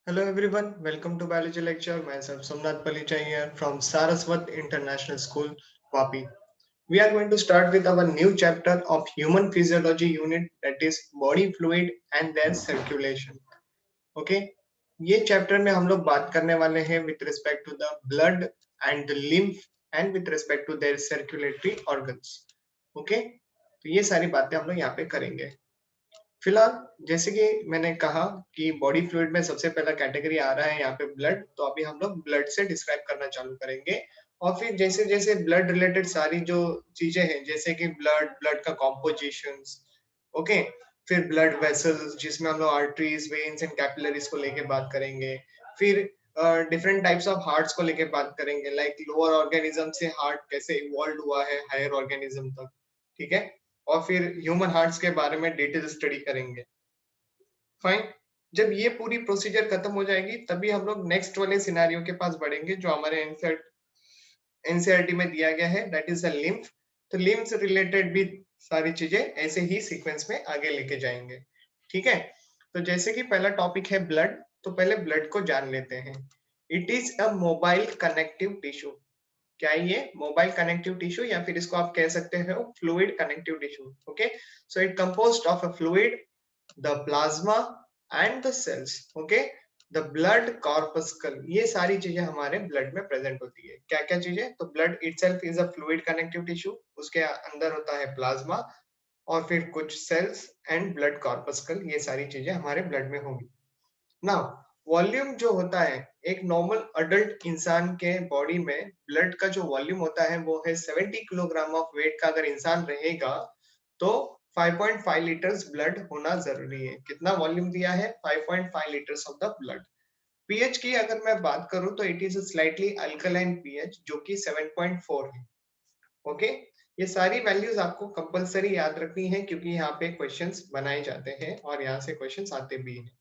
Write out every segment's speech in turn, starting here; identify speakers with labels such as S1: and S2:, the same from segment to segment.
S1: Hello everyone, welcome to biology lecture. Myself Somnath Palicha here from Saraswat International School, Vapi. We are going to start with our new chapter of human physiology unit, that is body fluid and their circulation. Okay, ये chapter में हम लोग बात करने वाले हैं with respect to the blood and the lymph and with respect to their circulatory organs. Okay, तो ये सारी बातें हम लोग यहाँ पे करेंगे. फिलहाल जैसे कि मैंने कहा कि बॉडी फ्लूइड में सबसे पहला कैटेगरी आ रहा है यहाँ पे ब्लड, तो अभी हम लोग ब्लड से डिस्क्राइब करना चालू करेंगे और फिर जैसे जैसे ब्लड रिलेटेड सारी जो चीजें हैं जैसे कि ब्लड ब्लड का कॉम्पोजिशंस, ओके, फिर ब्लड वेसल्स जिसमें हम लोग आर्टरीज वेन्स एंड कैपिलरीज को लेके बात करेंगे, फिर डिफरेंट टाइप्स ऑफ हार्ट्स को लेके बात करेंगे, लाइक लोअर ऑर्गेनिज्म से हार्ट कैसे इवॉल्व हुआ है हायर ऑर्गेनिज्म तक, ठीक है, और फिर ह्यूमन हार्ट्स के बारे में डिटेल स्टडी करेंगे. फाइन. जब ये पूरी प्रोसीजर खत्म हो जाएगी तभी हम लोग नेक्स्ट वाले सिनेरियो के पास बढ़ेंगे जो हमारे एनसीईआरटी में दिया गया है, दैट इज अ लिम्फ. तो लिम्फ से रिलेटेड भी सारी चीजें ऐसे ही सीक्वेंस में आगे लेके जाएंगे. ठीक है, तो जैसे कि पहला टॉपिक है ब्लड, तो पहले ब्लड को जान लेते हैं. It is a mobile connective tissue. क्या है ये? मोबाइल कनेक्टिव टिश्यू या फिर इसको आप कह सकते हो fluid connective tissue. Okay, so it composed of a fluid, the plasma and the cells. Okay, the blood corpuscle, ये सारी चीजें हमारे ब्लड में प्रेजेंट होती है. क्या क्या चीजें? तो blood itself is a fluid connective tissue, उसके अंदर होता है प्लाज्मा और फिर कुछ सेल्स एंड ब्लड कॉर्पस्कल, ये सारी चीजें हमारे ब्लड में होंगी. नाउ वॉल्यूम जो होता है एक नॉर्मल अडल्ट इंसान के बॉडी में ब्लड का जो वॉल्यूम होता है वो है 70 किलोग्राम ऑफ वेट का. अगर इंसान रहेगा तो 5.5 लीटर्स ब्लड होना जरूरी है. कितना वॉल्यूम दिया है? 5.5 litres of the blood. PH की अगर मैं बात करूं तो it is slightly alkaline pH जो कि 7.4 है. ओके, ये सारी वैल्यूज आपको कंपलसरी याद रखनी है क्योंकि यहाँ पे क्वेश्चंस बनाए जाते हैं और यहाँ से क्वेश्चंस आते भी हैं.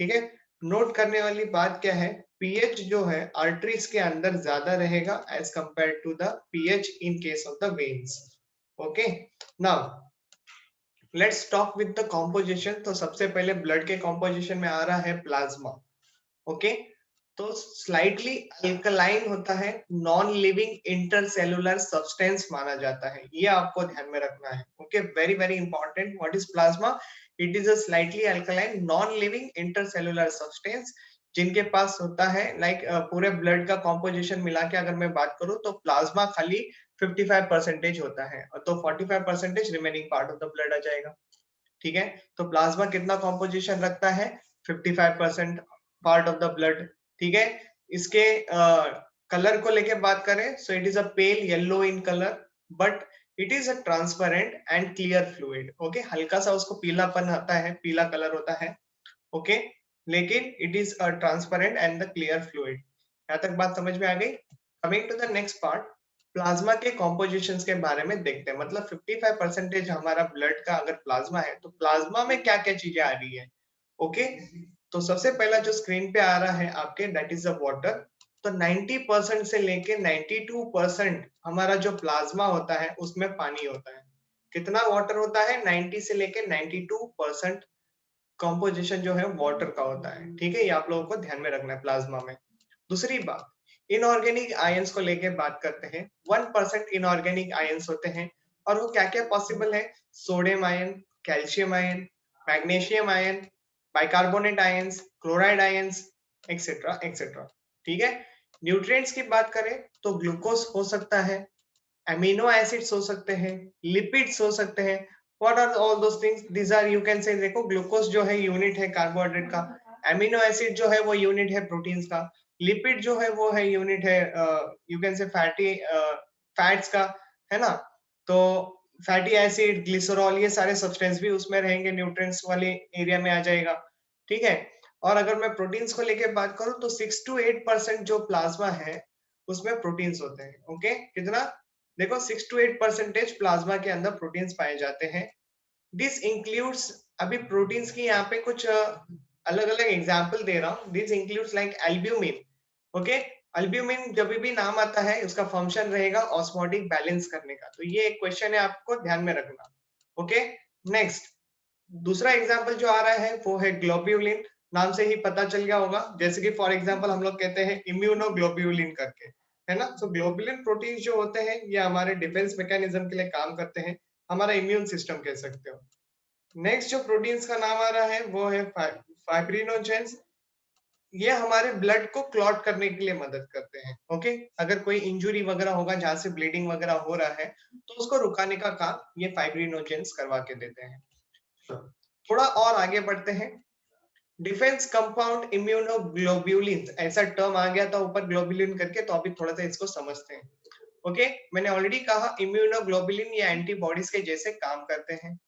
S1: ठीक है, नोट करने वाली बात क्या है? पीएच जो है आर्टरीज के अंदर ज्यादा रहेगा as compare to the pH in case of the veins. Okay, now let's talk with the composition. तो सबसे पहले ब्लड के कॉम्पोजिशन में आ रहा है प्लाज्मा. ओके, तो स्लाइटली अल्कलाइन होता है, नॉन लिविंग इंटरसेलुलर सब्सटेंस माना जाता है. ये आपको ध्यान में रखना है. Okay, very very important. What is plasma? It is a slightly alkaline non living intercellular substance जिनके पास होता है लाइक पूरे ब्लड का कॉम्पोजिशन मिला के अगर मैं बात करूं तो प्लाज्मा खाली 55% होता है और तो 45% remaining part of the blood आ जाएगा. ठीक है, तो प्लाज्मा कितना कॉम्पोजिशन रखता है? 55% पार्ट ऑफ द ब्लड. ठीक है, इसके कलर को लेके बात करें so it is a pale yellow in colour but it is a transparent and clear fluid. Okay, हल्का सा उसको पीलापन आता है, पीला कलर होता है. ओके, लेकिन it is a transparent and the clear fluid. यहाँ तक बात समझ में आ गई? Coming to the next part, plasma के कॉम्पोजिशंस के बारे में देखते हैं. मतलब 55% हमारा ब्लड का अगर प्लाज्मा है तो प्लाज्मा में क्या क्या चीजें आ रही है. ओके, तो सबसे पहला जो स्क्रीन पे आ रहा है आपके दैट इज द वाटर. तो 90% से लेके 92% हमारा जो प्लाज्मा होता है उसमें पानी होता है. कितना वाटर होता है? 90 से लेके 92% कंपोजिशन जो है वाटर का होता है. ठीक है, ये आप लोगों को ध्यान में रखना है प्लाज्मा में. दूसरी बात, इनऑर्गेनिक आयंस को लेके बात करते हैं. 1% इनऑर्गेनिक आयंस होते हैं और वो क्या क्या पॉसिबल है? Sodium ion, calcium ion, magnesium ion, bicarbonate ions, chloride ions, etcetera etcetera. ठीक है, न्यूट्रिएंट्स की बात करें तो ग्लूकोज हो सकता है, अमीनो एसिड्स हो सकते हैं, लिपिड्स हो सकते हैं. What are all those things? These are you can say, देखो ग्लूकोज जो है यूनिट है कार्बोहाइड्रेट का, अमीनो एसिड जो है वो यूनिट है प्रोटीन्स का, लिपिड जो है वो है यूनिट है यू कैन से फैटी फैट्स का, है ना. तो फैटी एसिड, ग्लिसरॉल, ये सारे सब्सटेंस भी उसमें रहेंगे, न्यूट्रिएंट्स वाले एरिया में आ जाएगा. ठीक है, और अगर मैं प्रोटीन्स को लेके बात करूं तो 6 to 8% जो प्लाज्मा है उसमें प्रोटीन्स होते हैं. ओके, कितना? देखो 6 to 8% प्लाज्मा के अंदर प्रोटीन्स पाए जाते हैं. दिस इंक्लूड्स, अभी प्रोटीन्स की यहाँ पे कुछ अलग अलग एग्जाम्पल दे रहा हूँ. This includes like albumin. Okay, albumin जब भी नाम आता है उसका फंक्शन रहेगा ऑस्मोटिक बैलेंस करने का. तो ये एक क्वेश्चन है, आपको ध्यान में रखना. ओके, नेक्स्ट दूसरा एग्जाम्पल जो आ रहा है वो है ग्लोब्यूलिन. नाम से ही पता चल गया होगा, जैसे कि फॉर एग्जांपल हम लोग कहते हैं इम्यूनोग्लोब्यूलिन करके, है ना। तो ग्लोबुलिन प्रोटीन जो होते हैं ये हमारे डिफेंस मैकेनिज्म के लिए काम करते हैं, हमारा इम्यून सिस्टम कह सकते हो। नेक्स्ट जो प्रोटीन्स का नाम आ रहा है वो है फाइब्रिनोजेंस। ये हमारे ब्लड को क्लॉट करने के लिए मदद करते हैं। ओके, अगर कोई इंजुरी वगैरह होगा जहां से ब्लीडिंग वगैरह हो रहा है तो उसको रुकाने का काम ये फाइब्रिनोजेंस करवा के देते हैं। थोड़ा और आगे बढ़ते हैं। डिफेंस कंपाउंड इम्यूनोग्लोब्यूलिन, ऐसा टर्म आ गया था ऊपर ग्लोब्यूलिन करके, तो अभी थोड़ा सा इसको समझते हैं। ओके, मैंने ऑलरेडी कहा इम्यूनोग्लोब्यूलिन ये एंटीबॉडीज के जैसे काम करते हैं।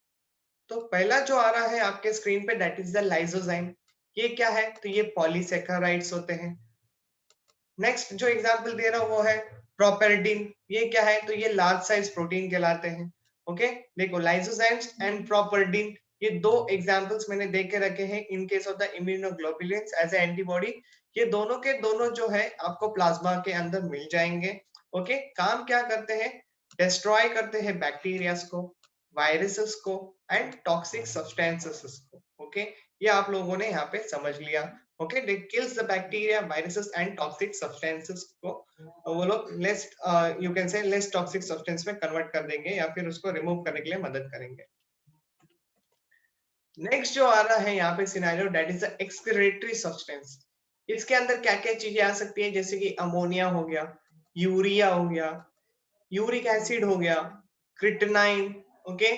S1: तो पहला जो आ रहा है आपके स्क्रीन पे दैट इज द लाइसोजाइम। ये क्या है, तो ये पॉलीसेकेराइड्स होते हैं। नेक्स्ट जो एग्जांपल दे रहा हूं वो है प्रोपेरिडिन। ये क्या है, तो ये लार्ज साइज प्रोटीन कहलाते हैं। ओके, देखो लाइसोजाइम्स एंड प्रोपेरिडिन, ये दो एग्जांपल्स मैंने दे के रखे हैं in case of the immunoglobulins as a antibody. ये दोनों के दोनों जो है आपको प्लाज्मा के अंदर मिल जाएंगे। ओके, काम क्या करते हैं, डिस्ट्रॉय करते हैं बैक्टीरियाज को, वायरसेस को एंड टॉक्सिक सब्सटेंसेस को। ओके, ये आप लोगों ने यहाँ पे समझ लिया। Okay, they kills the bacteria, viruses and toxic substances को वो लोग लेस यू कैन से लेस टॉक्सिक सब्सटेंस में कन्वर्ट कर देंगे या फिर उसको रिमूव करने के लिए मदद करेंगे। नेक्स्ट जो आ रहा है यहाँ पे scenario that is the excretory substance. इसके अंदर क्या क्या चीजें आ सकती है, जैसे कि अमोनिया हो गया, यूरिया हो गया, यूरिक एसिड हो गया, क्रिटेनाइन, ओके,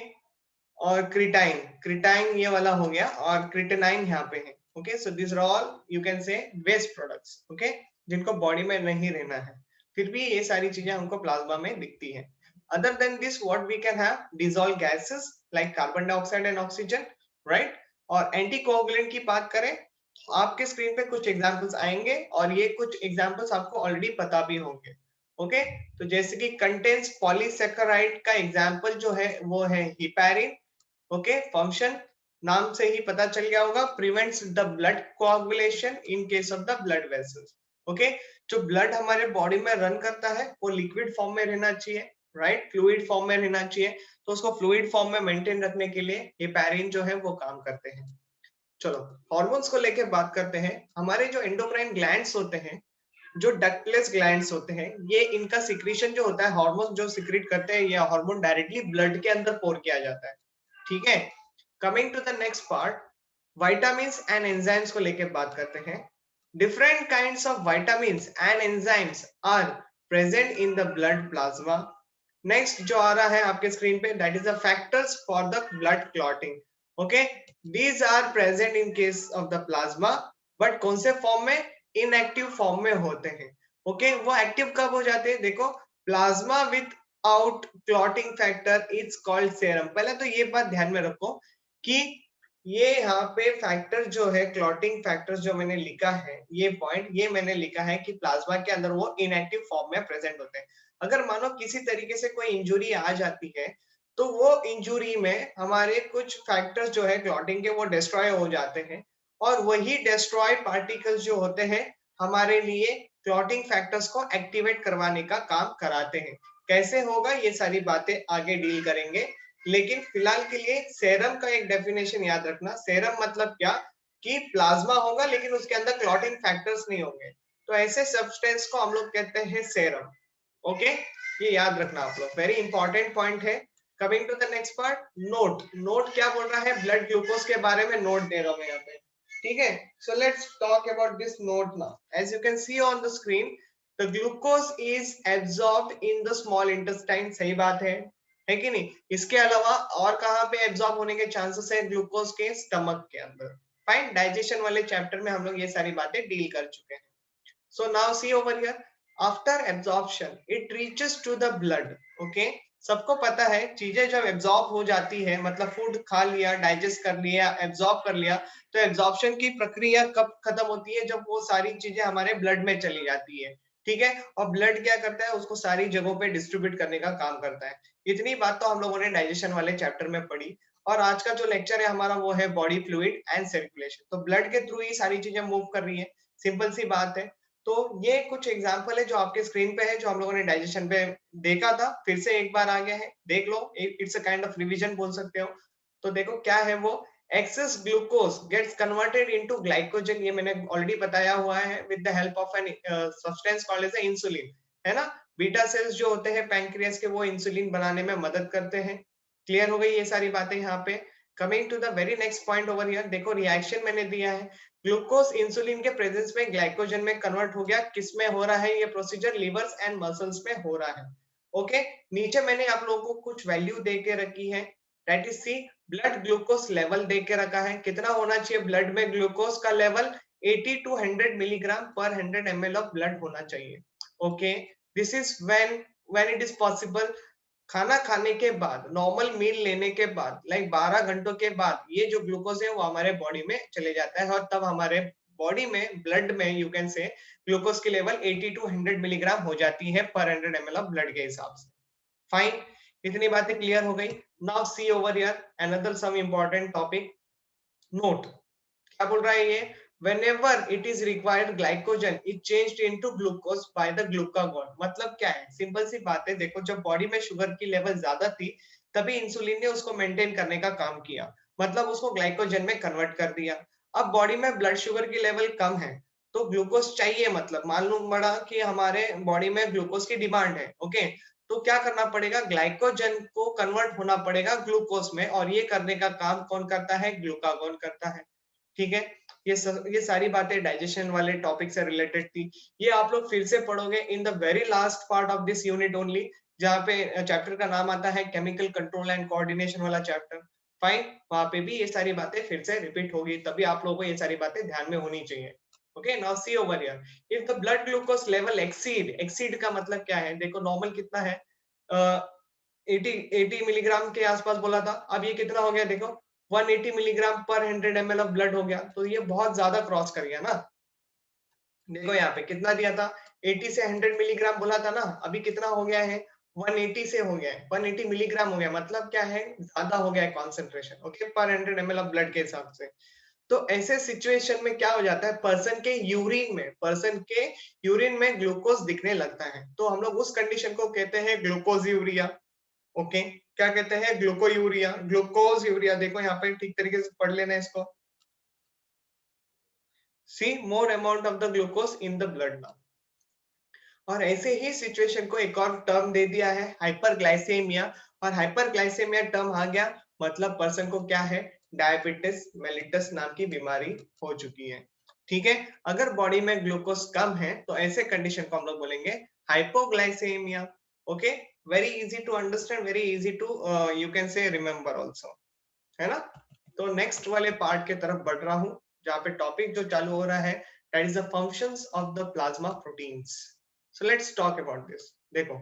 S1: और क्रिटाइन, क्रिटाइन ये वाला हो गया, और क्रिटेनाइन यहाँ पे है। Okay, so this are all you can say waste products, okay, जिनको बॉडी में नहीं रहना है, फिर भी ये सारी चीजें हमको प्लाज्मा में दिखती है। Other than this what we can have dissolve gases like carbon dioxide and oxygen, right. और एंटीकोगुलेंट की बात करें तो आपके स्क्रीन पे कुछ एग्जांपल्स आएंगे और ये कुछ एग्जांपल्स आपको ऑलरेडी पता भी होंगे। ओके, तो जैसे कि कंटेन्स पॉलीसेकेराइड का एग्जांपल जो है वो है हिपैरिन। ओके, फंक्शन नाम से ही पता चल गया होगा, prevents the blood coagulation in case of the blood vessels. Okay, जो ब्लड हमारे बॉडी में रन करता है वो लिक्विड फॉर्म में रहना चाहिए, राइट, फ्लूइड फॉर्म में रहना चाहिए। तो उसको फ्लूइड फॉर्म में मेंटेन रखने के लिए हेपेरिन जो है वो काम करते हैं। चलो हार्मोन्स को लेके बात करते हैं। हमारे जो एंडोक्राइन ग्लैंड्स होते हैं, जो डक्टलेस ग्लैंड्स होते हैं, ये इनका सिक्रीशन जो होता है, हार्मोन जो सिक्रीट करते हैं, ये हार्मोन डायरेक्टली ब्लड के अंदर पोर किया जाता है। ठीक है, coming to the next part, vitamins and enzymes को लेके बात करते हैं। Different kinds of vitamins and enzymes are present in the blood plasma. Next जो आ रहा है आपके स्क्रीन पे that is the factors for the blood clotting. Okay, these are present in case of the plasma, but कौन से form में, inactive form में होते हैं। ओके, वो एक्टिव कब हो जाते हैं, देखो plasma with out clotting factor is called serum. पहले तो ये बात ध्यान में रखो कि ये यहाँ पे फैक्टर जो है, क्लॉटिंग फैक्टर्स जो मैंने लिखा है, ये पॉइंट ये मैंने लिखा है कि प्लाज्मा के अंदर वो इनएक्टिव फॉर्म में प्रेजेंट होते हैं। अगर मानो किसी तरीके से कोई इंजुरी आ जाती है तो वो इंजुरी में हमारे कुछ फैक्टर्स जो है क्लॉटिंग के वो डिस्ट्रॉय हो जाते हैं, और वही डिस्ट्रॉय पार्टिकल्स जो होते हैं हमारे लिए क्लॉटिंग फैक्टर्स को एक्टिवेट करवाने का काम कराते हैं। कैसे होगा ये सारी बातें आगे डील करेंगे, लेकिन फिलहाल के लिए सेरम का एक डेफिनेशन याद रखना। सेरम मतलब क्या, कि प्लाज्मा होगा लेकिन उसके अंदर क्लॉटिंग फैक्टर्स नहीं होंगे, तो ऐसे सब्सटेंस को हम लोग कहते हैं सेरम। ओके, ये याद रखना आप लोग, वेरी इंपॉर्टेंट पॉइंट है। Coming to the next part, note. Note क्या बोल रहा है, ब्लड ग्लूकोज के बारे में नोट दे रहा हूं मैं यहाँ पे। ठीक है, so let's talk about this note now. As you can see on the screen, the glucose is absorbed in the small intestine. सही बात है कि नहीं। इसके अलावा और कहाँ पे एब्सॉर्ब होने के चांसेस है, ग्लूकोज के स्टमक के अंदर। फाइन, डाइजेशन वाले चैप्टर में हम लोग ये सारी बातें डील कर चुके हैं। So now see over here, after absorption it reaches to the blood. Okay, सबको पता है चीजें जब एब्जॉर्ब हो जाती है, मतलब फूड खा लिया, डाइजेस्ट कर लिया, एब्जॉर्ब कर लिया, तो एब्जॉर्प्शन की प्रक्रिया कब खत्म होती है, जब वो सारी चीजें हमारे ब्लड में चली जाती है। ठीक है, और ब्लड क्या करता है, उसको सारी जगहों पे डिस्ट्रीब्यूट करने का काम करता है। इतनी बात तो हम लोगों ने डाइजेशन वाले चैप्टर में पढ़ी। और आज का जो लेक्चर है हमारा वो है बॉडी फ्लूइड एंड सर्कुलेशन। तो ब्लड के थ्रू ही सारी चीजें मूव कर रही है, सिंपल सी बात है। तो ये कुछ एग्जाम्पल है जो आपके स्क्रीन पे है, जो हम लोगों ने डाइजेशन पे देखा था, फिर से एक बार आ गया है, देख लो, it's a kind of revision बोल सकते हो। तो देखो क्या है वो, excess glucose gets converted into glycogen, ये मैंने ऑलरेडी बताया हुआ है, with the help of an substance called as insulin, है ना। बीटा सेल्स जो होते हैं पैंक्रियास के, वो इंसुलिन बनाने में मदद करते हैं। क्लियर हो गई ये सारी बातें यहाँ पे। Coming to the very next point over here, देखो रिएक्शन मैंने दिया है, ग्लूकोज इंसुलिन के प्रेजेंस में ग्लाइकोजन में कन्वर्ट हो गया। किस में हो रहा है ये प्रोसीजर? लिवर्स एंड मसल्स में हो रहा है। ओके, नीचे मैंने आप लोगों को कुछ वैल्यू दे के रखी है, that is see blood glucose level दे के रखा है। कितना होना चाहिए ब्लड में ग्लूकोज का लेवल? 80 टू 100 मिलीग्राम पर 100 ml ऑफ ब्लड होना चाहिए। Okay, this is when it is possible. खाना खाने के बाद, नॉर्मल मील लेने के बाद, लाइक 12 घंटों के बाद ये जो ग्लूकोज है वो हमारे बॉडी में चले जाता है, और तब हमारे बॉडी में, ब्लड में यू कैन से, ग्लूकोज की लेवल 80 टू 100 मिलीग्राम हो जाती है पर 100 ml ऑफ ब्लड के हिसाब से। फाइन, इतनी बातें क्लियर हो गई। Now see over here another some important topic, note. क्या बोल रहा है ये? whenever it is required glycogen is changed into glucose by the glucagon। मतलब क्या है? सिंपल सी बात है, देखो जब बॉडी में शुगर की लेवल ज्यादा थी तभी इंसुलिन ने उसको मेंटेन करने का काम किया, मतलब उसको ग्लाइकोजन में कन्वर्ट कर दिया। अब बॉडी में ब्लड शुगर की लेवल कम है तो ग्लूकोज चाहिए, मतलब मालूम पड़ा कि हमारे बॉडी में ग्लूकोज की डिमांड है। ओके, तो क्या करना पड़ेगा? ग्लाइकोजन को कन्वर्ट होना पड़ेगा ग्लूकोज में, और ये करने का काम कौन करता है? ग्लूकागोन करता है। ठीक है, ये सारी बातें डाइजेशन वाले टॉपिक से रिलेटेड थी। ये आप लोग फिर से पढ़ोगे in the very last part of this unit only, जहाँ पे चैप्टर का नाम आता है केमिकल कंट्रोल एंड कोऑर्डिनेशन वाला चैप्टर। फाइन, वहां पे भी ये सारी बातें फिर से रिपीट होगी, तभी आप लोगों को ये सारी बातें ध्यान में होनी चाहिए। Okay, now see over here, if the blood glucose level exceed का मतलब क्या है? देखो नॉर्मल कितना है? 80 मिलीग्राम के आसपास बोला था, अब ये कितना हो गया देखो, 180 मिलीग्राम पर 100 ml ऑफ ब्लड हो गया, तो ये बहुत ज्यादा क्रॉस कर गया ना। देखो यहाँ पे कितना दिया था, 80 से 100 मिलीग्राम बोला था ना, अभी कितना हो गया है? 180 से हो गया है, 180 मिलीग्राम हो गया, मतलब क्या है? ज्यादा हो गया है कॉन्सेंट्रेशन, ओके, पर 100 ml ऑफ ब्लड के हिसाब से। तो ऐसे सिचुएशन में क्या हो जाता है, पर्सन के यूरिन में ग्लूकोज दिखने लगता है, तो हम लोग उस कंडीशन को कहते हैं ग्लूकोज यूरिया। ओके, क्या कहते हैं? Glucosuria, glucose urea. देखो यहाँ पे ठीक तरीके से पढ़ लेना इसको, see more amount of the glucose in the blood now. और ऐसे ही सिचुएशन को एक और टर्म दे दिया है, हाइपरग्लाइसेमिया। और हाइपरग्लाइसेमिया टर्म आ गया, मतलब पर्सन को क्या है? डायबिटीज मेलिटस नाम की बीमारी हो चुकी है। ठीक है, अगर बॉडी में ग्लूकोज कम है तो ऐसे कंडीशन को हम लोग बोलेंगे hypoglycaemia. Okay, very easy to understand, very easy to you can say remember also, है ना। तो नेक्स्ट वाले पार्ट के तरफ बढ़ रहा हूं, जहाँ पे टॉपिक जो चालू हो रहा है, that is the functions of the plasma proteins. So let's talk about this. देखो,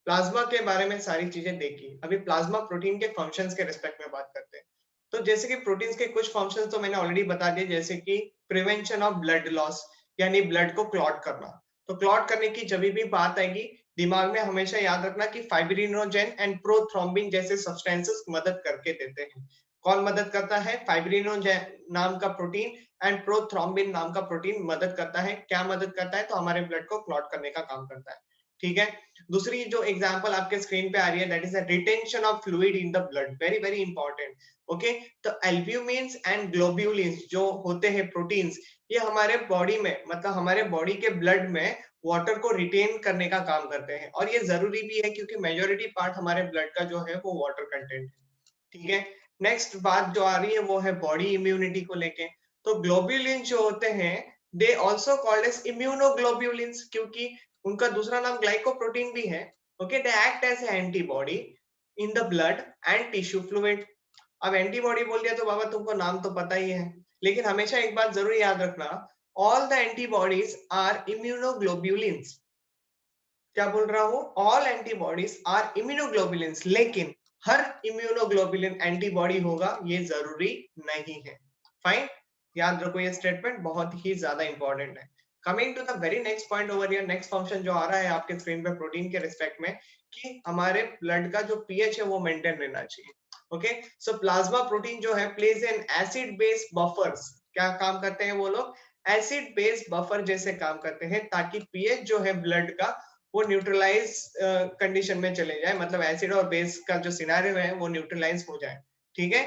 S1: प्लाज्मा के बारे में सारी चीजें देखी, अभी प्लाज्मा प्रोटीन के फंक्शंस के रिस्पेक्ट में बात करते हैं। तो जैसे कि प्रोटीन्स के कुछ फंक्शंस तो मैंने ऑलरेडी बता दिए, जैसे कि प्रिवेंशन ऑफ ब्लड लॉस, यानी ब्लड को क्लॉट करना। तो क्लॉट करने की जब भी बात आएगी, दिमाग में हमेशा याद रखना कि फाइब्रिनोजेन एंड प्रोथ्रोम्बिन जैसे सब्सटेंसेस मदद करके देते हैं। कौन मदद करता है? फाइब्रिनोजेन नाम का प्रोटीन एंड प्रोथ्रोम्बिन नाम का प्रोटीन मदद करता है। क्या मदद करता है? तो हमारे ब्लड को क्लॉट करने का काम करता है। ठीक है, दूसरी जो एग्जांपल आपके स्क्रीन पे आ रही है, that is the retention of fluid in the blood, very very important. Okay, तो एल्ब्यूमिन्स एंड ग्लोब्यूलिन्स जो होते हैं प्रोटीन्स, ये हमारे बॉडी में, मतलब हमारे बॉडी के ब्लड में वाटर को रिटेन करने का काम करते हैं, और ये जरूरी भी है क्योंकि मेजोरिटी पार्ट हमारे ब्लड का जो है वो वाटर कंटेंट है। ठीक है, नेक्स्ट बात जो आ रही है वो है बॉडी इम्यूनिटी को लेके। तो ग्लोब्यूलिन जो होते हैं, they also called as immunoglobulins, क्योंकि उनका दूसरा नाम ग्लाइकोप्रोटीन भी है। Okay, they act as antibody in the blood and tissue fluid. अब एंटीबॉडी बोल दिया तो बाबा तुमको नाम तो पता ही है, लेकिन हमेशा एक बात जरूर याद रखना, ऑल द एंटीबॉडीज आर इम्यूनोग्लोब्यूलिन्स। क्या बोल रहा हूं? ऑल एंटीबॉडीज आर इम्यूनोग्लोबुलिन्स, लेकिन हर इम्यूनोग्लोबुलिन एंटीबॉडी होगा ये जरूरी नहीं है। फाइन, याद रखो ये स्टेटमेंट बहुत ही ज्यादा इंपॉर्टेंट है। Coming to the very next point over here, next function जो आ रहा है आपके स्क्रीन पे प्रोटीन के रिस्पेक्ट में, कि हमारे ब्लड का जो पीएच है वो मेंटेन रहना चाहिए। ओके, सो प्लाज्मा प्रोटीन जो है plays an acid base buffers. क्या काम करते हैं वो लोग? एसिड बेस बफर जैसे काम करते हैं, ताकि पीएच जो है ब्लड का वो न्यूट्रलाइज कंडीशन में चले जाए, मतलब एसिड और बेस का जो सिनेरियो है वो न्यूट्रलाइज हो जाए। ठीक है,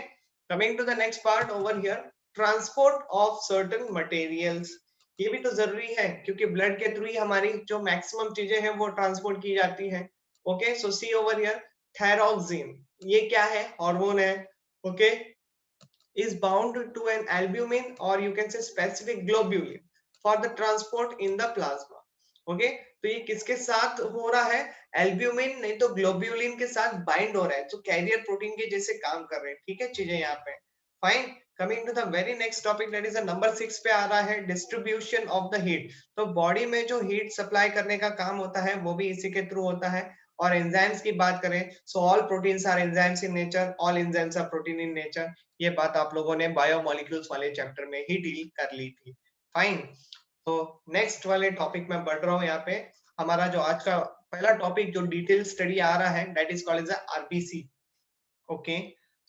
S1: coming to the next part over here, transport of certain materials. ये भी तो जरूरी है क्योंकि ब्लड के थ्रू ही हमारी जो मैक्सिमम चीजें हैं वो ट्रांसपोर्ट की जाती है। Okay, so see over here, thyroxine, ये क्या है? हार्मोन है। Okay, is bound to an albumin or you can say specific globulin for the transport in the plasma. Okay, तो ये किसके साथ हो रहा है? एल्ब्यूमिन नहीं तो ग्लोब्यूलिन के साथ बाइंड हो रहा है, तो कैरियर प्रोटीन के जैसे काम कर रहे हैं। ठीक है चीजें यहाँ पे fine. Coming to the very next topic, that is number 6 पे आ रहा है, डिस्ट्रीब्यूशन ऑफ द हीट। तो बॉडी में जो हीट सप्लाई करने का काम होता है वो भी इसी के थ्रू होता है। और एंजाइम्स की बात करें, so all proteins are enzymes in nature, all enzymes are protein in nature. ये बात आप लोगों ने बायोमोलिक्यूल्स वाले चैप्टर में ही डील कर ली थी। फाइन, तो नेक्स्ट वाले टॉपिक में बढ़ रहा हूँ। यहाँ पे हमारा जो आज का पहला टॉपिक जो डिटेल स्टडी आ रहा है, that is called as RBC. Okay,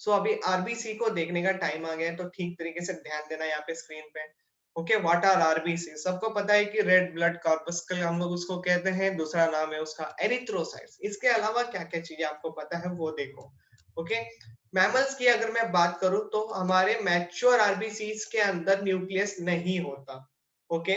S1: so अभी आरबीसी को देखने का टाइम आ गया है, तो ठीक तरीके से ध्यान देना यहाँ पे स्क्रीन पे। Okay, what are RBC? सबको पता है कि रेड ब्लड कॉर्पस्कल हम लोग उसको कहते हैं, दूसरा नाम है उसका एरिथ्रोसाइट्स। इसके अलावा क्या क्या चीजें आपको पता है वो देखो। ओके, मैमल्स की अगर मैं बात करूं तो हमारे मैच्योर आरबीसीज के अंदर न्यूक्लियस नहीं होता। ओके,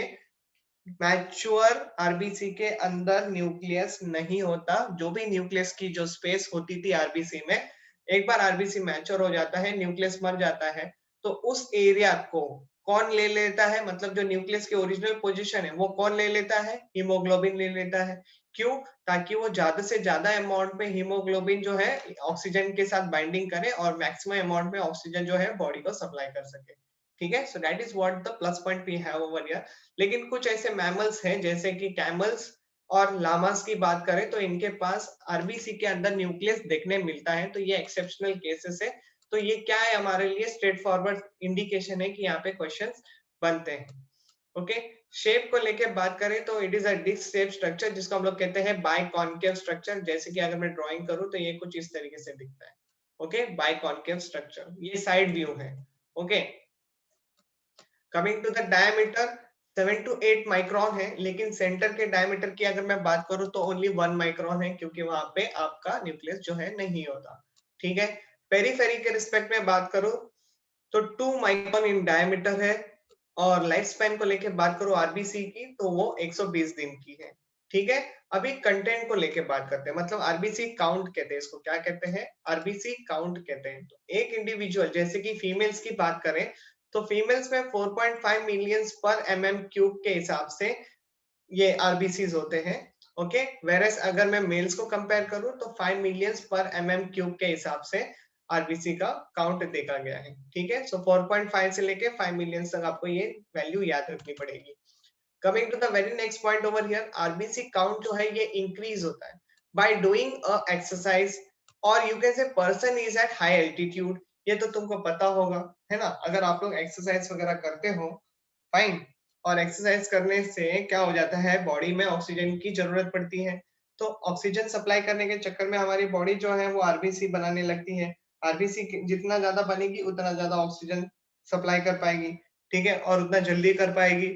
S1: मैच्योर आरबीसी के अंदर न्यूक्लियस नहीं होता। जो भी न्यूक्लियस की जो स्पेस होती थी आरबीसी में, एक बार आरबीसी मैच्योर हो जाता है, न्यूक्लियस मर जाता है, तो उस एरिया को कौन ले लेता है? मतलब जो न्यूक्लियस की ओरिजिनल पोजीशन है वो कौन ले लेता है? हीमोग्लोबिन ले लेता है। क्यों? ताकि वो ज्यादा से ज्यादा अमाउंट में हीमोग्लोबिन जो है ऑक्सीजन के साथ बाइंडिंग करे और मैक्सिमम अमाउंट में ऑक्सीजन जो है बॉडी को सप्लाई कर सके। ठीक है, so that is what the plus point we have over here. लेकिन कुछ ऐसे मैमल्स हैं जैसे कि कैमल्स और लामास की बात करें तो इनके पास आरबीसी के अंदर न्यूक्लियस देखने मिलता है, तो ये एक्सेप्शनल केसेस है। तो ये क्या है? हमारे लिए स्ट्रेट फॉरवर्ड इंडिकेशन है कि यहाँ पे क्वेश्चंस बनते हैं। ओके, शेप को लेके बात करें तो it is a disc shape structure, जिसको हम लोग कहते हैं बाइकॉन्केव स्ट्रक्चर। जैसे कि अगर मैं ड्राइंग करूं तो ये कुछ इस तरीके से दिखता है। ओके, बाइकॉन्केव स्ट्रक्चर, ये साइड व्यू है। Okay, coming to the diameter, 7 to 8 micron है, लेकिन सेंटर के डायमीटर की अगर मैं बात करूं तो ओनली 1 माइक्रोन है, क्योंकि वहां पे आपका न्यूक्लियस जो है नहीं होता। ठीक है, पेरीफेरी के रिस्पेक्ट में बात करूं तो 2 माइक्रोन इन डायमीटर है। और लाइफ स्पैन को लेके बात करूं आरबीसी की तो वो 120 दिन की है। ठीक है, अभी कंटेंट को लेके बात करते हैं, मतलब आरबीसी काउंट कहते हैं इसको। क्या कहते हैं? आरबीसी काउंट कहते हैं। तो एक इंडिविजुअल, जैसे कि फीमेल्स की बात करें तो फीमेल्स में 4.5 मिलियंस पर एमएम क्यूब के हिसाब से ये आरबीसीज होते हैं। ओके, वेरस अगर मैं मेल्स को कंपेयर करूं तो 5 मिलियंस पर एमएम क्यूब के हिसाब से आरबीसी का काउंट देखा गया है। ठीक है, सो 4.5 से लेके 5 मिलियंस तक आपको ये वैल्यू याद रखनी पड़ेगी। Coming to the very next point over here, RBC count जो है ये इंक्रीज होता है बाय डूइंग अ एक्सरसाइज, और you can say person is at high altitude. ये तो तुमको पता होगा, है ना? अगर आप लोग एक्सरसाइज वगैरह करते हो, फाइन, और एक्सरसाइज करने से क्या हो जाता है, बॉडी में ऑक्सीजन की जरूरत पड़ती है। तो ऑक्सीजन सप्लाई करने के चक्कर में हमारी बॉडी जो है वो आरबीसी बनाने लगती है। आरबीसी जितना ज्यादा बनेगी उतना ज्यादा ऑक्सीजन सप्लाई कर पाएगी। ठीक है, और उतना जल्दी कर पाएगी।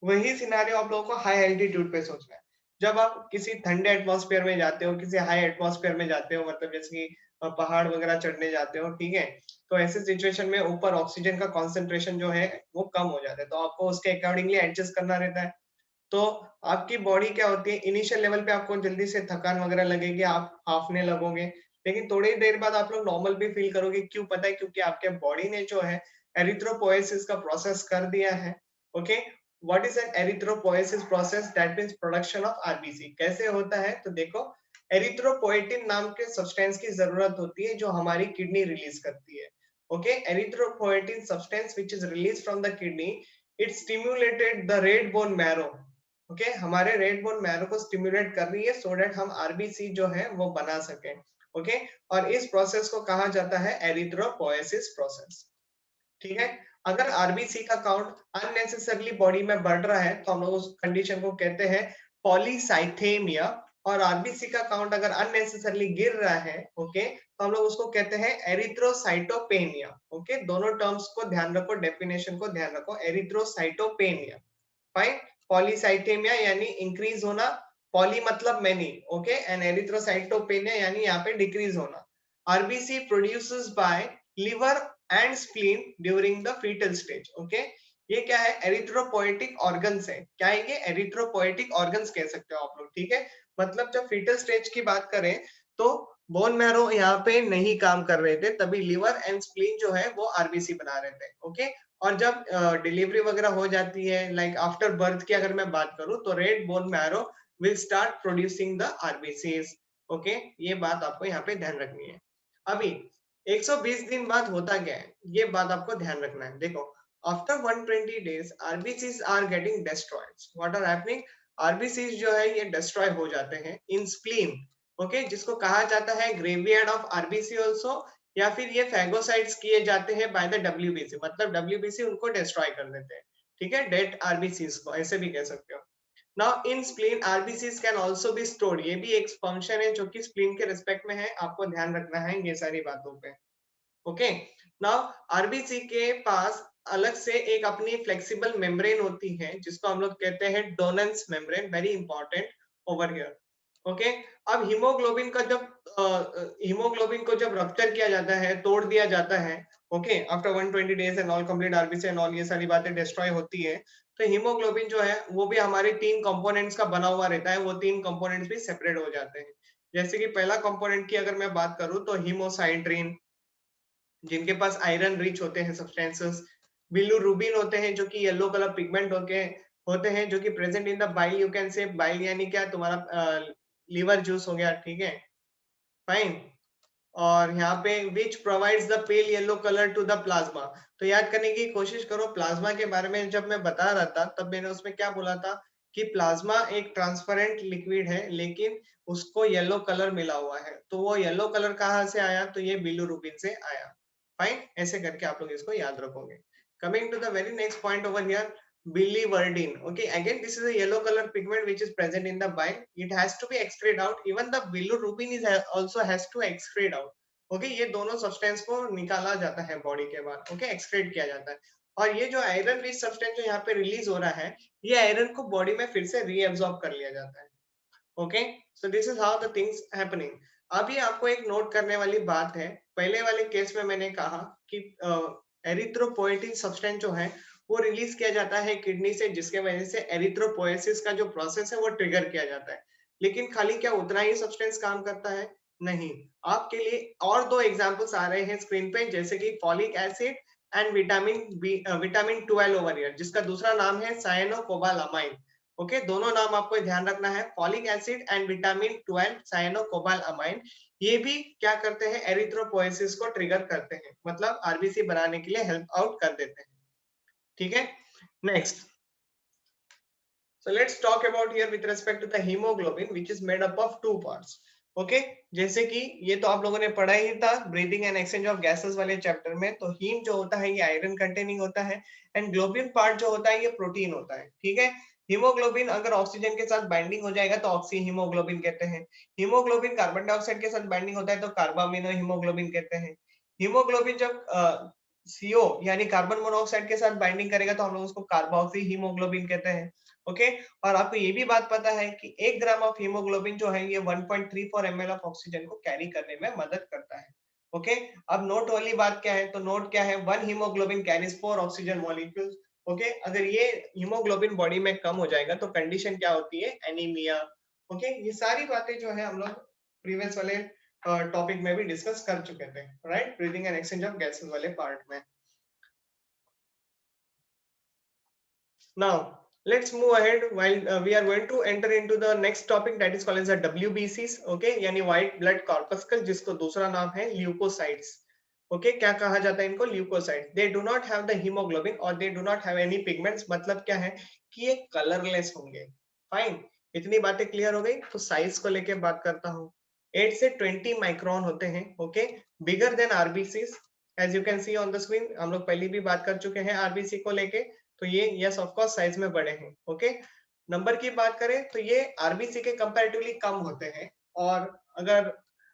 S1: वही सिनारियो आप लोगों को हाई एल्टीट्यूड पे सोचना है। जब आप किसी ठंडे एटमॉस्फेयर में जाते हो, किसी हाई एटमॉस्फेयर में जाते हो, मतलब जैसे कि पहाड़ वगैरह चढ़ने जाते हो, ठीक है, तो ऐसे सिचुएशन में ऊपर ऑक्सीजन का कॉन्सेंट्रेशन जो है वो कम हो जाता है, तो आपको उसके अकॉर्डिंगली एडजस्ट करना रहता है। तो आपकी बॉडी क्या होती है, इनिशियल लेवल पे आपको जल्दी से थकान वगैरह लगेगी, आप हाफने लगोगे, लेकिन थोड़ी देर बाद आप लोग नॉर्मल भी फील करोगे। क्यों? पता है, क्योंकि आपके बॉडी ने जो है एरिथ्रोपोएसिस का प्रोसेस कर दिया है। Okay, what is an erythropoiesis process? That means production of RBC. कैसे होता है? तो देखो, एरिथ्रोपोएटिन नाम के सब्सटेंस की जरूरत होती है जो हमारी किडनी रिलीज करती है। Okay, erythropoietin substance which is release from the kidney, it stimulated the red bone marrow। Okay, हमारे रेड बोन मैरो को स्टिमुलेट कर रही है सो दैट हम आरबीसी जो है वो बना सके। ओके, और इस प्रोसेस को कहा जाता है एरिथ्रोपोएसिस प्रोसेस। ठीक है, अगर आरबीसी का काउंट अननेसेसरली बॉडी में बढ़ रहा है तो हम लोग उस कंडीशन को कहते हैं पॉलीसाइथेमिया। और आरबीसी का काउंट अगर अननेसेसरली गिर रहा है, ओके, तो हम लोग उसको कहते हैं एरिथ्रोसाइटोपेनिया। ओके, दोनों टर्म्स को ध्यान रखो, डेफिनेशन को ध्यान रखो, एरिथ्रोसाइटोपेनिया। फाइन, पॉलीसाइथेमिया यानी इंक्रीज होना, पॉली मतलब मैनी, ओके, एंड एरिथ्रोसाइटोपेनिया यानी यहाँ पे डिक्रीज होना। RBC produces by liver and spleen during the fetal stage. Okay, ये क्या है, एरिथ्रोपोएटिक ऑर्गन्स है। क्या है ये, एरिथ्रोपोएटिक ऑर्गन्स कह सकते हो आप लोग, ठीक है। मतलब जब फीटल स्टेज की बात करें तो बोन मैरो यहाँ पे नहीं काम कर रहे थे, तभी लिवर एंड स्प्लीन जो है वो आरबीसी बना रहे थे। ओके, और जब डिलीवरी वगैरह हो जाती है, लाइक आफ्टर बर्थ की अगर मैं बात करूं, तो red bone marrow will start producing the RBCs. Okay, ये बात आपको यहाँ पे ध्यान रखनी है। अभी 120 दिन बाद होता क्या है, ये बात आपको ध्यान रखना है। देखो, after 120 days RBCs are getting destroyed। What are happening, RBCs जो है ये डिस्ट्रॉय हो जाते हैं इन स्प्लीन। ओके, जिसको कहा जाता है ग्रेवयार्ड ऑफ आरबीसी ऑल्सो, या फिर ये फैगोसाइट्स किए जाते हैं बाय द डब्ल्यूबीसी, मतलब डब्ल्यूबीसी उनको डिस्ट्रॉय कर देते हैं, ठीक है, डेड आरबीसीज को ऐसे भी कह सकते हो। Now in spleen RBCs can also be stored, ये भी एक फंक्शन है जो कि स्प्लीन के रिस्पेक्ट में है, आपको ध्यान रखना है ये सारी बातों पे। ओके, नाउ आरबीसी के पास अलग से एक अपनी फ्लेक्सिबल मेम्ब्रेन होती है, जिसको हम लोग कहते हैं Donnan's membrane, very important over here. Okay, अब हीमोग्लोबिन का जब हीमोग्लोबिन को जब रप्चर किया जाता है, तोड़ दिया जाता है, okay, after 120 days and all complete RBC and all, ये सारी बातें डिस्ट्रॉय होती है, तो हीमोग्लोबिन जो है वो भी हमारे 3 कंपोनेंट्स का बना हुआ रहता है, वो 3 कंपोनेंट्स भी सेपरेट हो जाते हैं। जैसे कि पहला कंपोनेंट की अगर मैं बात करूं तो हीमोसाइड्रिन, जिनके पास आयरन रिच होते हैं सब्सटेंसेस। बिलिरुबिन होते हैं जो कि येलो कलर पिगमेंट होते हैं, जो कि present in the bile, you can से बाइल यानी क्या, तुम्हारा लीवर जूस हो गया, ठीक है, फाइन। और यहाँ पे which provides the pale yellow colour to the plasma. तो याद करने की कोशिश करो, प्लाज्मा के बारे में जब मैं बता रहा था तब मैंने उसमें क्या बोला था कि प्लाज्मा एक ट्रांसपेरेंट लिक्विड है, लेकिन उसको येलो कलर मिला हुआ है। तो वो येलो कलर कहाँ से आया, तो ये बिलिरुबिन से आया। फाइन, ऐसे करके आप लोग इसको याद रखोगे। Coming to the very next point over here, biliverdin. Okay, again this is a yellow color pigment which is present in the bile. It has to be excreted out. Even the bilirubin is also has to excrete out. Okay, ये दोनों substance को निकाला जाता है body के बाद, okay, excrete किया जाता है। और ये जो आयरन रिच सब्सटेंस जो यहाँ पे रिलीज हो रहा है, ये आयरन को बॉडी में फिर से रीअब्सॉर्ब कर लिया जाता है। Okay, so this is how the things happening. अभी आपको एक नोट करने वाली बात है, पहले वाले केस में मैंने कहा कि एरिथ्रोपोएटिन सब्सटेंस जो है वो रिलीज किया जाता है किडनी से, जिसके वजह से एरिथ्रोपोएसिस का जो प्रोसेस है वो ट्रिगर किया जाता है। लेकिन खाली क्या उतना ही सब्सटेंस काम करता है? नहीं, आपके लिए और 2 एग्जांपल्स आ रहे हैं स्क्रीन पे, जैसे कि folic acid and vitamin B, vitamin 12 over here, जिसका दूसरा नाम है साइनोकोबालामाइन। ओके, दोनों नाम आपको ध्यान रखना है, फॉलिक एसिड एंड विटामिन 12 साइनोकोबालामाइन। ये भी क्या करते हैं, एरिथ्रोपोएसिस को ट्रिगर करते हैं, मतलब आरबीसी बनाने के लिए हेल्प आउट कर देते हैं, ठीक है। Next, so let's talk about here with respect to the hemoglobin, which is made up of 2 parts. Okay, जैसे कि ये तो आप लोगों ने पढ़ा ही था breathing and exchange of gases वाले चैप्टर में, तो हीम जो होता है ये आयरन कंटेनिंग होता है, एंड ग्लोबिन पार्ट जो होता है ये प्रोटीन होता है, ठीक है। हीमोग्लोबिन अगर ऑक्सीजन के साथ बाइंडिंग हो जाएगा तो ऑक्सी हीमोग्लोबिन कहते हैं। हीमोग्लोबिन कार्बन डाइऑक्साइड के साथ बाइंडिंग होता है तो कार्बामिनो हीमोग्लोबिन कहते हैं। हीमोग्लोबिन जब सीओ यानी कार्बन मोनोऑक्साइड के साथ बाइंडिंग करेगा तो हम लोग उसको कार्बोक्सी हीमोग्लोबिन कहते हैं। ओके, और आपको ये भी बात पता है कि 1 ग्राम ऑफ हीमोग्लोबिन जो है ये 1.34 ml ऑफ ऑक्सीजन को कैरी करने में मदद करता है। ओके, अब नोट वाली बात क्या है, तो नोट क्या है, 1 haemoglobin carries 4 oxygen molecules. Okay, अगर ये हीमोग्लोबिन बॉडी में कम हो जाएगा तो कंडीशन क्या होती है, एनीमिया। ओके, ये सारी बातें जो है हम लोग प्रीवियस वाले टॉपिक में भी डिस्कस कर चुके थे, right, breathing and exchange of gases वाले पार्ट में। Now, let's move ahead while we are going to enter into the next topic that is called as the WBCs, okay, यानी white blood corpuscle, जिसको दूसरा नाम है leukocytes. Okay, क्या कहा जाता है इनको, leucocytes. They do not have the haemoglobin और they do not have any pigments, मतलब क्या है कि ये कलरलेस होंगे। फाइन, इतनी बातें क्लियर हो गई, तो साइज को लेके बात करता हूँ। 8 से 20 माइक्रोन होते हैं, okay, bigger than RBCs, as you can see on the screen. हम लोग पहले भी बात कर चुके हैं आरबीसी को लेके, तो ये यस ऑफ कोर्स साइज में बड़े हैं। ओके, नंबर की बात करें तो ये आरबीसी के कंपैरेटिवली कम होते हैं। और अगर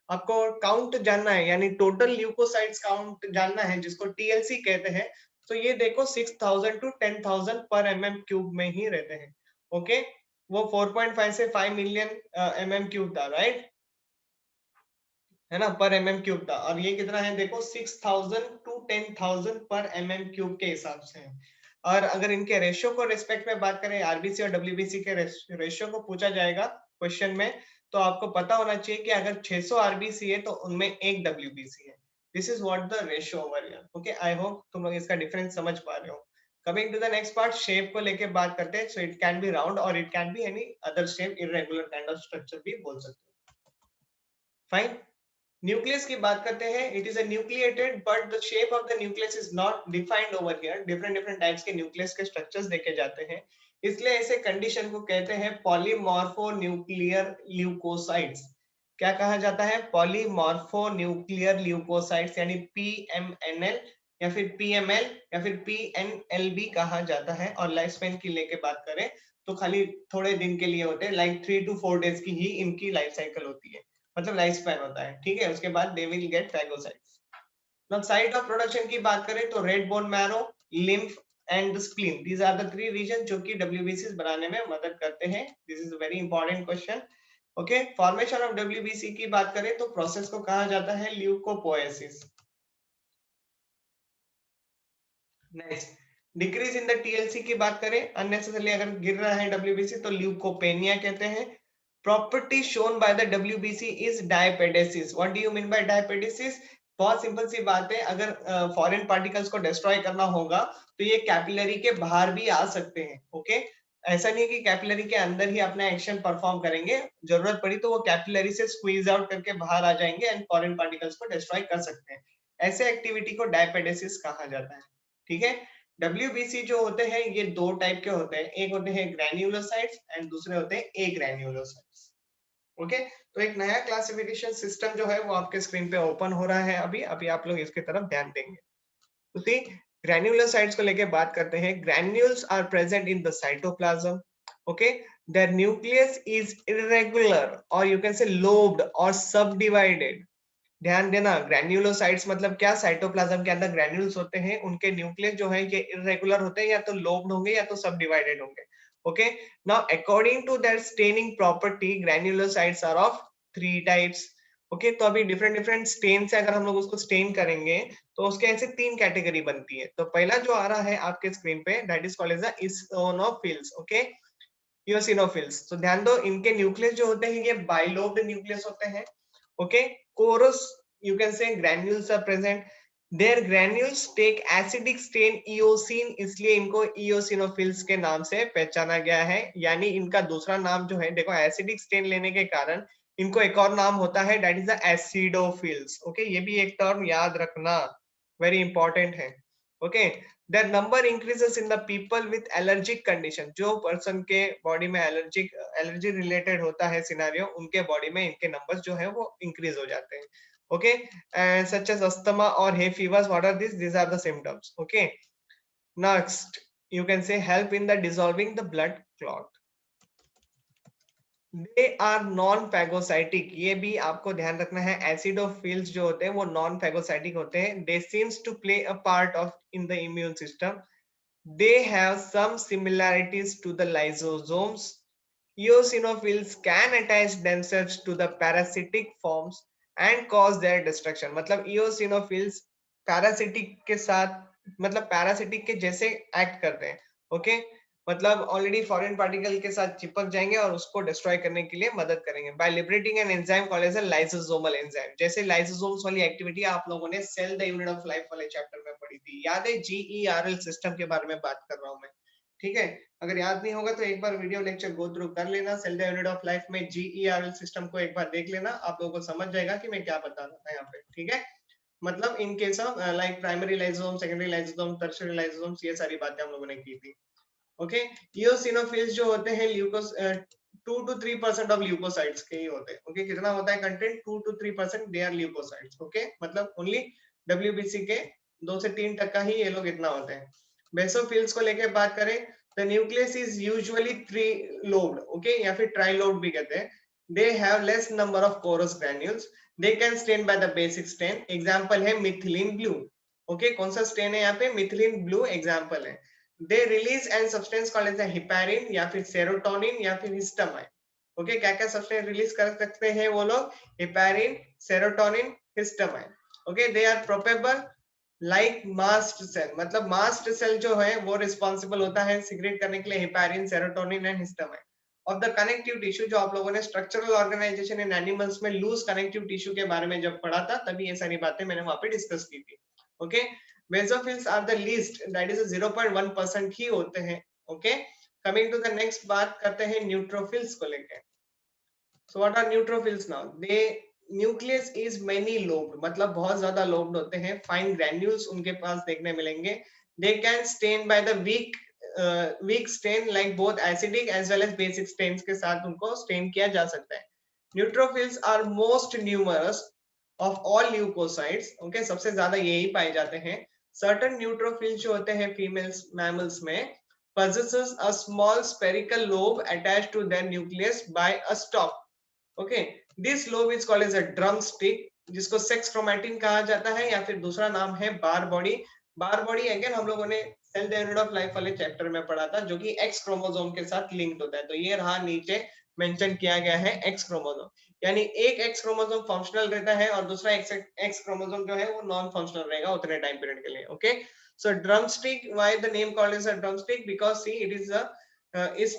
S1: आपको काउंट जानना है यानी टोटल ल्यूकोसाइट्स काउंट जानना है, जिसको टीएलसी कहते हैं, तो ये देखो 6000 टू 10,000 पर एमएम क्यूब में ही रहते हैं। ओके, वो 4.5 से 5 मिलियन एमएम क्यूब था, राइट, है ना, पर mm क्यूब था, और ये कितना है देखो 6000 टू 10,000 पर mm क्यूब के हिसाब से है। और अगर इनके रेशियो को रिस्पेक्ट में बात करें, आरबीसी और डब्ल्यूबीसी के रेशियो को पूछा जाएगा क्वेश्चन में, तो आपको पता होना चाहिए कि अगर 600 आरबीसी है तो उनमें 1 डब्ल्यूबीसी है। This is what the ratio over here. Okay, I hope तुम लोग इसका डिफरेंस समझ पा रहे हो। Coming to the next part, shape को लेके बात करते हैं। So it can be round और it can be any other shape, irregular kind of structure भी बोल सकते हो। फाइन। न्यूक्लियस की बात करते हैं। It is a nucleated but the shape of the nucleus is not defined over here. Different different types के न्यूक्लियस के स्ट्रक्चर्स देखे जाते हैं, इसलिए ऐसे कंडीशन को कहते हैं पॉलीमॉर्फोन्यूक्लियर ल्यूकोसाइट्स। क्या कहा जाता है? पॉलीमॉर्फोन्यूक्लियर ल्यूकोसाइट्स, यानी पीएमएनएल या फिर पीएमएल या फिर पीएनएलबी कहा जाता है। और लाइफ स्पैन की लेके बात करें तो खाली थोड़े दिन के लिए होते हैं, लाइक 3 to 4 डेज की ही इनकी लाइफ साइकिल होती है, मतलब लाइफ स्पैन होता है। ठीक है, उसके बाद they will get phagocytes. Now site of production की बात करें तो red bone marrow, lymph and spleen, these are the 3 region जो कि डब्ल्यूबीसी बनाने में मदद करते हैं। This is a very important question. Okay, formation of WBC की बात करें तो प्रोसेस को कहा जाता है leucopoiesis. Next, decrease in the TLC की बात करें, अननेसेसरली अगर गिर रहा है डब्ल्यूबीसी तो ल्यूकोपेनिया कहते हैं। Property shown by the WBC is diapedesis. What do you mean by diapedesis? बहुत सिंपल सी बात है, अगर फॉरेन पार्टिकल्स को डिस्ट्रॉय करना होगा तो ये कैपिलरी के बाहर भी आ सकते हैं। ओके, ऐसा नहीं है कि कैपिलरी के अंदर ही अपना एक्शन परफॉर्म करेंगे, जरूरत पड़ी तो वो कैपिलरी से स्क्वीज आउट करके बाहर आ जाएंगे एंड फॉरेन पार्टिकल्स को डिस्ट्रॉय कर सकते हैं। ऐसे एक्टिविटी को डायपेडेसिस कहा जाता है। ठीक है, डब्ल्यूबीसी जो होते हैं ये 2 टाइप के होते हैं, एक होते हैं ग्रैन्युलोसाइट्स एंड दूसरे होते हैं एग्रैन्युलोसाइट्स। ओके, तो एक नया क्लासिफिकेशन सिस्टम जो है वो आपके स्क्रीन पे ओपन हो रहा है अभी अभी आप लोग इसकी तरफ ध्यान देंगे। तो सी, ग्रैन्युलोसाइट्स को लेके बात करते हैं। Granules are present in the cytoplasm. Okay, their nucleus is irregular or you can say lobed or subdivided। ध्यान देना, ग्रैन्युलोसाइट्स मतलब क्या? साइटोप्लाज्म के अंदर ग्रैन्यूल्स होते हैं, उनके न्यूक्लियस जो है ये इरेगुलर होते हैं, या तो लोब्ड होंगे या तो सब डिवाइडेड होंगे। Okay, now according to their staining property granulocytes are of 3 types. Okay, तो अभी डिफरेंट डिफरेंट स्टेन से अगर हम लोग उसको स्टेन करेंगे तो उसके ऐसे 3 कैटेगरी बनती है। तो पहला जो आ रहा है आपके स्क्रीन पे, that is called as the eonophils. Okay, eosinophils. तो ध्यान दो, इनके न्यूक्लियस जो होते हैं ये बाइलोब्ड न्यूक्लियस होते हैं। Okay, chorus, you can say granules are present. Their granules take acidic stain eosine, इसलिए इनको eosinophils के नाम से पहचाना गया है। यानी इनका दूसरा नाम जो है, देखो एसिडिक स्टेन लेने के कारण इनको एक और नाम होता है, that is the acidophils. Okay, ये भी एक टर्म याद रखना, वेरी इंपॉर्टेंट है। Okay, their number increases in the people with allergic condition। जो पर्सन के बॉडी में एलर्जी रिलेटेड होता है सिनेरियो, उनके बॉडी में इनके नंबर्स जो है वो इंक्रीज हो जाते हैं। ओके, सच एज अस्थमा और hay fevers, what are these are the symptoms। Okay, next, you can say help in the dissolving the blood clot। They are non phagocytic, ये भी आपको ध्यान रखना है। एसिडोफिल्स जो होते हैं वो नॉन फैगोसाइटिक होते हैं। They seems to play a part of in the immune system. They have some similarities to the lysosomes। Eosinophils can attach themselves to the parasitic forms and cause their destruction। मतलब eosinophils parasitic के साथ, मतलब parasitic के जैसे act करते हैं। Okay, मतलब already foreign particle के साथ चिपक जाएंगे और उसको डिस्ट्रॉय करने के लिए मदद करेंगे by liberating an enzyme called as a lysosomal enzyme. जैसे लाइसोसोम्स वाली एक्टिविटी आप लोगों ने cell the unit of life वाले चैप्टर में पढ़ी थी, याद है? जीईआरएल सिस्टम के बारे में बात कर रहा हूं मैं। ठीक है, अगर याद नहीं होगा तो एक बार वीडियो लेक्चर गो थ्रू कर लेना। Cell the unit of life में जीईआरएल सिस्टम को एक बार देख लेना, आप लोगों को समझ जाएगा कि मैं क्या बता रहा था यहाँ पे। ठीक है, मतलब इन case of like primary lysosome, secondary lysosome, tertiary lysosome, ये सारी बातें हम लोगों ने की थी। ओके, इओसिनोफिल्स जो होते हैं 2 to 3% ऑफ ल्यूकोसाइट्स के ही होते हैं। ओके, कितना होता है content? 2 to 3% they are leucocytes. Okay, मतलब ओनली डब्ल्यूबीसी के 2 से 3% ही ये लोग इतना होते हैं। बेसोफिल्स को लेके बात करें, the nucleus is usually 3 lobed. Okay, या फिर ट्राइलोब्ड भी कहते हैं। They have less number of coarse granules. They can stain by the basic stain. Example है मिथिलीन ब्लू। ओके, कौन सा स्टेन है यहाँ पे? मिथिलीन ब्लू एग्जांपल है। They release an substance called as heparin या फिर सेरोटोनिन या फिर हिस्टामाइन। ओके, क्या क्या सब्सटेंस रिलीज कर सकते हैं वो लोग? Heparin, serotonin, histamine. Okay, they are probable like mast cell, मतलब मास्ट सेल जो है वो रिस्पॉन्सिबल होता है सिक्रेट करने के लिए heparin, serotonin and histamine. Of the connective tissue, जो आप लोगों ने स्ट्रक्चरल ऑर्गेनाइजेशन इन एनिमल्स में लूज कनेक्टिव टिश्यू के बारे में जब पढ़ा था, तभी ये सारी बातें मैंने वहां पे डिस्कस की थी। Okay, basophils are the least, that is 0.1% ही होते हैं। Okay, coming to the next, बात करते हैं न्यूट्रोफिल्स को लेके। So what are neutrophils now? They nucleus is many lobed, मतलब बहुत ज्यादा lobed होते हैं, fine granules उनके पास देखने मिलेंगे। They can stain by the weak stain like both acidic as well as basic stains के साथ उनको stain किया जा सकता है। Neutrophils are most numerous of all leukocytes, okay, सबसे ज्यादा यही पाए जाते हैं। Certain neutrophils जो होते हैं females mammals में possesses a small spherical lobe attached to their nucleus by a stalk. Okay, this lobe is called as a drum stick, जिसको सेक्स क्रोमैटिन कहा जाता है, या फिर दूसरा नाम है Barr body. Barr body again हम लोगों ने cell the unit of life वाले चैप्टर में पढ़ा था, जो कि एक्स क्रोमोसोम के साथ लिंक्ड होता है। तो ये रहा नीचे मेंशन किया गया है एक्स क्रोमोसोम, यानी एक एक्स क्रोमोसोम फंक्शनल रहता है और दूसरा एक्स क्रोमोसोम जो है वो नॉन फंक्शनल रहेगा उतने टाइम पीरियड के लिए। Okay, so drum stick, why the name called as a drum stick? Because see it is a is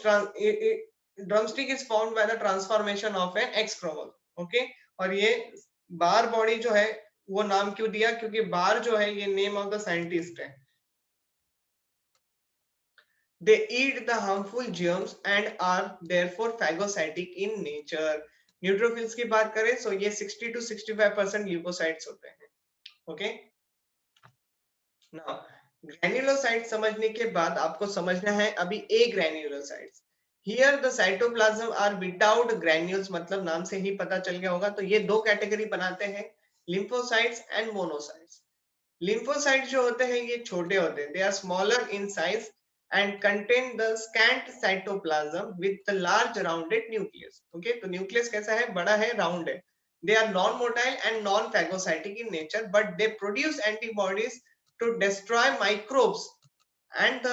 S1: drumstick is formed by the transformation of an X chromosome. Okay, और ये बार body जो है वो नाम क्यों दिया? क्योंकि बार जो है ये नेम ऑफ द साइंटिस्ट है। They eat the harmful germs and are therefore phagocytic in nature. Neutrophils की बात करें तो ये 60 to 65% ल्यूकोसाइट्स होते हैं। ओके, नाउ ग्रैन्युलोसाइट समझने के बाद आपको समझना है अभी agranulocytes. Here the cytoplasm are without granules, मतलब नाम से ही पता चल गया होगा। तो ये दो कैटेगरी बनाते हैं, लिम्फोसाइट्स एंड मोनोसाइट्स। लिम्फोसाइट जो होते हैं ये छोटे होते हैं, they are smaller in size and contain the scant cytoplasm with the large rounded nucleus. Okay, तो न्यूक्लियस कैसा है? बड़ा है, राउंड है। They are non motile and non phagocytic in nature, but they produce antibodies to destroy microbes, and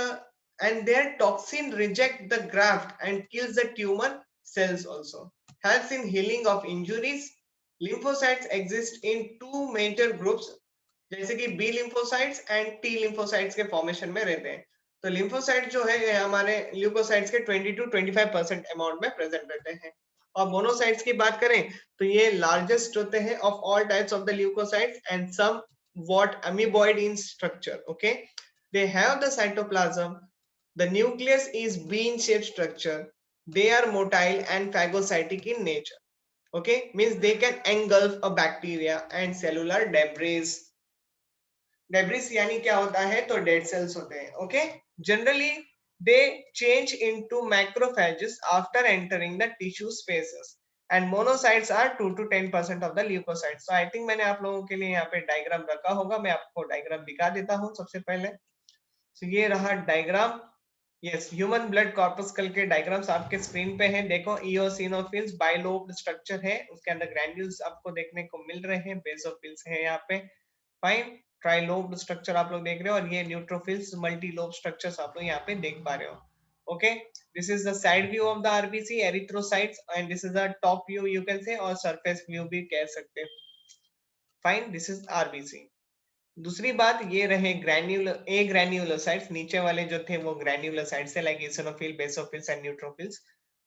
S1: their toxin reject the graft and kills the tumor cells. Also helps in healing of injuries. Lymphocytes exist in two major groups, जैसे कि B lymphocytes and T lymphocytes के formation में रहते हैं। तो lymphocyte जो है ये हमारे ल्यूकोसाइट्स के 20 to 25% अमाउंट में प्रेजेंट रहते हैं। और मोनोसाइट्स की बात करें तो ये लार्जेस्ट होते हैं of all types of the leucocytes and some what amoeboid in structure. Okay, they have the cytoplasm, the nucleus is bean shaped structure, they are motile and phagocytic in nature. Okay, means they can engulf a bacteria and cellular debris. Debris यानी क्या होता है? तो dead cells होते हैं। Okay, generally they change into macrophages after entering the tissue spaces and monocytes are 2 to 10% of the leukocytes. So I think मैंने आप लोगों के लिए यहाँ पे डायग्राम रखा होगा, मैं आपको डायग्राम दिखा देता हूँ सबसे पहले। So ये रहा diagram. Yes, human blood corpuscle के डायग्राम्स आपके स्क्रीन पे हैं। देखो, इओसिनोफिल्स बाइलोब्ड स्ट्रक्चर है, उसके अंदर ग्रैन्यूल्स आपको देखने को मिल रहे हैं, बेसोफिल्स है यहाँ पे। फाइन, ट्राइलोब स्ट्रक्चर आप लोग देख रहे हो, और ये न्यूट्रोफिल्स मल्टीलोब स्ट्रक्चर्स आप लोग यहाँ पे देख पा रहे हो। Okay, this is the side view of the RBC erythrocytes and this is the top view you can से, और सरफेस व्यू भी कह सकते हैं। Fine, this is RBC. दूसरी बात ये रहे ग्रैन्युलर ए ग्रैन्युलोसाइट्स, नीचे वाले जो थे वो ग्रैन्युलोसाइट्स है, like eosinophil, basophils and neutrophils.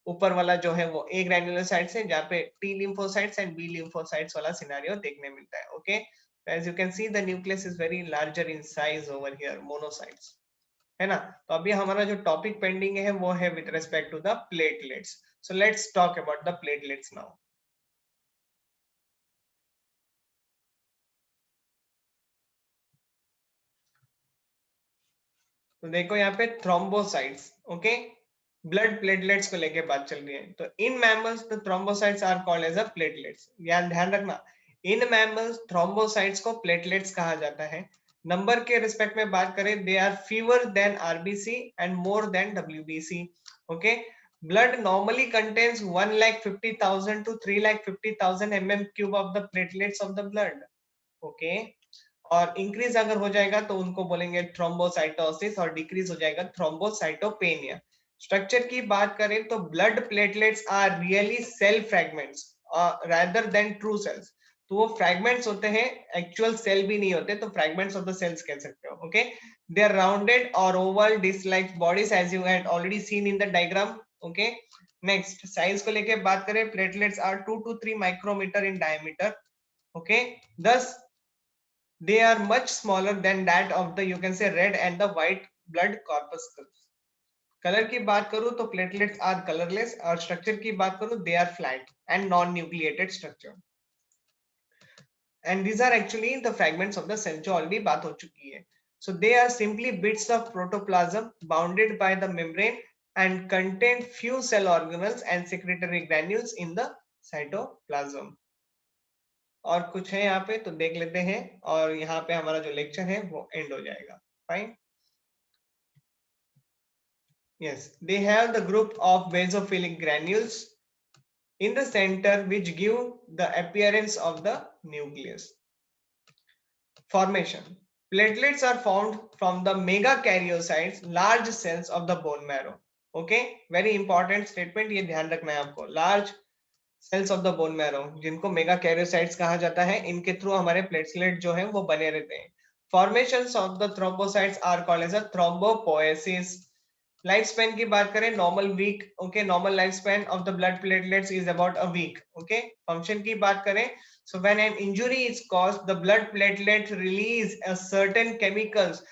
S1: ऊपर वाला जो है वो ए ग्रैन्युलोसाइट्स है, जहाँ पे T lymphocytes and B lymphocytes वाला सिनेरियो देखने मिलता है। Okay, as you can see the nucleus is very larger in size over here, monocytes, है ना। तो अभी हमारा जो टॉपिक पेंडिंग है वो है with respect to the platelets. So let's talk about the platelets now. तो देखो यहाँ पे थ्रोम्बोसाइट्स, ओके, ब्लड प्लेटलेट्स को लेके बात चल रही है। तो in mammals the thrombocytes are called as a platelets. ध्यान रखना, इन मैमल्स थ्रोम्बोसाइट्स को प्लेटलेट्स कहा जाता है। नंबर के रिस्पेक्ट में बात करें, they are fewer than RBC and more than WBC. Okay, blood normally contains 1,50,000 to 3,50,000 mm³ of the platelets of the blood. Okay, और इंक्रीज अगर हो जाएगा तो उनको बोलेंगे थ्रोम्बोसाइटोसिस, और डिक्रीज हो जाएगा थ्रोम्बोसाइटोपेनिया। स्ट्रक्चर की बात करें तो blood platelets are really cell fragments rather than true cells. तो वो फ्रैगमेंट्स होते हैं, एक्चुअल सेल भी नहीं होते, तो फ्रैगमेंट्स ऑफ द सेल्स कह सकते हो। ओके, दे आर राउंडेड और oval disc like bodies as you had already seen in the diagram. Okay, next size को लेके बात करें, platelets are 2 to 3 micrometre in diameter. Okay, thus they are much smaller than that of the, you can say, red and the white blood corpuscles. Colour की बात करूं तो platelets are colourless, और structure की बात करूं they are flat and non nucleated structure, and these are actually the fragments of the cell जो already बात हो चुकी है। So they are simply bits of protoplasm bounded by the membrane and contain few cell organelles and secretory granules in the cytoplasm. और कुछ है यहाँ पे तो देख लेते हैं, और यहाँ पे हमारा जो लेक्चर है वो एंड हो जाएगा। Fine, yes, they have the group of basophilic granules in the center which give the appearance of the nucleus. Formation: platelets are formed from the megakaryocytes, large cells of the bone marrow. Okay, very important statement, ये ध्यान रखना है आपको। large cells of the bone marrow जिनको megakaryocytes कहा जाता है, इनके थ्रू हमारे प्लेटलेट जो है वो बने रहते हैं। Formations of the thrombocytes are called as a thrombopoiesis. Life span की बात करें, normal week, okay, normal life span of the blood platelets is about a week. Okay, function की बात करें, so when an injury is caused, the blood platelets release a certain chemicals.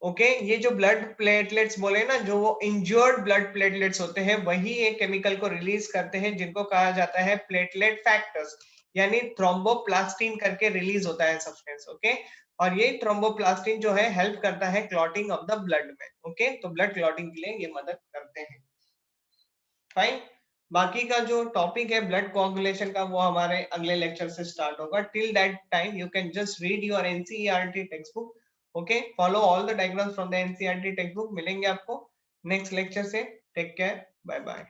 S1: Okay, ये जो blood platelets बोले ना, जो वो injured blood platelets होते हैं, वही एक केमिकल को रिलीज करते हैं जिनको कहा जाता है प्लेटलेट फैक्टर्स, यानी थ्रोम्बोप्लास्टिन करके रिलीज होता है सब्सटेंस। ओके, और ये थ्रोम्बोप्लास्टिन जो है हेल्प करता है क्लॉटिंग ऑफ द ब्लड में। ओके, तो ब्लड क्लॉटिंग के लिए ये मदद करते हैं। फाइन, बाकी का जो टॉपिक है ब्लड कोआगुलेशन का, वो हमारे अगले लेक्चर से स्टार्ट होगा। Till that time you can just read your NCERT text book. Okay, follow all the diagrams from the NCERT text book. मिलेंगे आपको नेक्स्ट लेक्चर से। Take care, bye bye.